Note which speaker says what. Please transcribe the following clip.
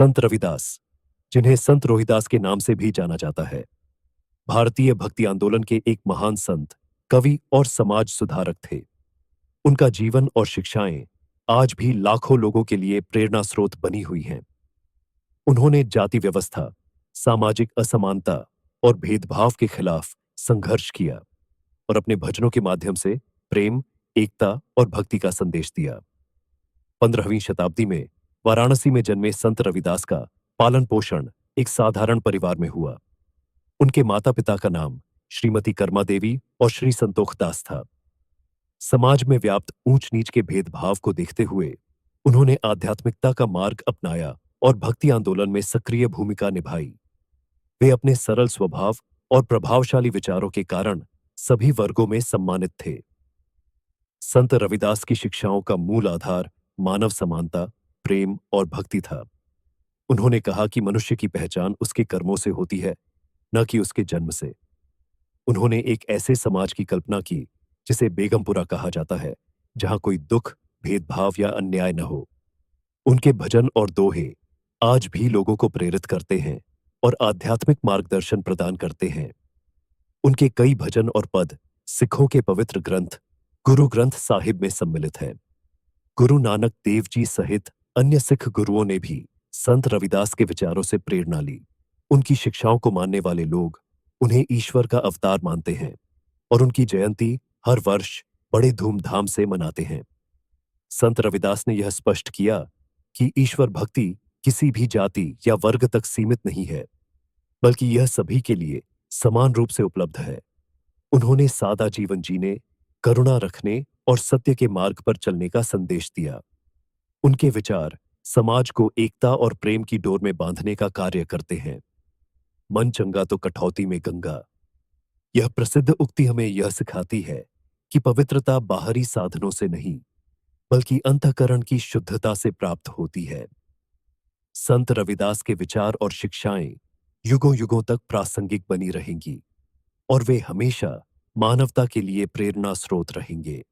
Speaker 1: संत रविदास, जिन्हें संत रोहिदास के नाम से भी जाना जाता है, भारतीय भक्ति आंदोलन के एक महान संत, कवि और समाज सुधारक थे। उनका जीवन और शिक्षाएं आज भी लाखों लोगों के लिए प्रेरणा स्रोत बनी हुई हैं। उन्होंने जाति व्यवस्था, सामाजिक असमानता और भेदभाव के खिलाफ संघर्ष किया और अपने भजनों के माध्यम से प्रेम, एकता और भक्ति का संदेश दिया। 15वीं शताब्दी में वाराणसी में जन्मे संत रविदास का पालन पोषण एक साधारण परिवार में हुआ। उनके माता पिता का नाम श्रीमती कर्मा देवी और श्री संतोख दास था। समाज में व्याप्त ऊंच नीच के भेदभाव को देखते हुए उन्होंने आध्यात्मिकता का मार्ग अपनाया और भक्ति आंदोलन में सक्रिय भूमिका निभाई। वे अपने सरल स्वभाव और प्रभावशाली विचारों के कारण सभी वर्गों में सम्मानित थे। संत रविदास की शिक्षाओं का मूल आधार मानव समानता, प्रेम और भक्ति था। उन्होंने कहा कि मनुष्य की पहचान उसके कर्मों से होती है, न कि उसके जन्म से। उन्होंने एक ऐसे समाज की कल्पना की जिसे बेगमपुरा कहा जाता है, जहां कोई दुख, भेदभाव या अन्याय न हो। उनके भजन और दोहे आज भी लोगों को प्रेरित करते हैं और आध्यात्मिक मार्गदर्शन प्रदान करते हैं। उनके कई भजन और पद सिखों के पवित्र ग्रंथ गुरु ग्रंथ साहिब में सम्मिलित हैं। गुरु नानक देव जी सहित अन्य सिख गुरुओं ने भी संत रविदास के विचारों से प्रेरणा ली। उनकी शिक्षाओं को मानने वाले लोग उन्हें ईश्वर का अवतार मानते हैं और उनकी जयंती हर वर्ष बड़े धूमधाम से मनाते हैं। संत रविदास ने यह स्पष्ट किया कि ईश्वर भक्ति किसी भी जाति या वर्ग तक सीमित नहीं है, बल्कि यह सभी के लिए समान रूप से उपलब्ध है। उन्होंने सादा जीवन जीने, करुणा रखने और सत्य के मार्ग पर चलने का संदेश दिया। उनके विचार समाज को एकता और प्रेम की डोर में बांधने का कार्य करते हैं। मन चंगा तो कठौती में गंगा। यह प्रसिद्ध उक्ति हमें यह सिखाती है कि पवित्रता बाहरी साधनों से नहीं, बल्कि अंतःकरण की शुद्धता से प्राप्त होती है। संत रविदास के विचार और शिक्षाएं युगों युगों तक प्रासंगिक बनी रहेंगी और वे हमेशा मानवता के लिए प्रेरणा स्रोत रहेंगे।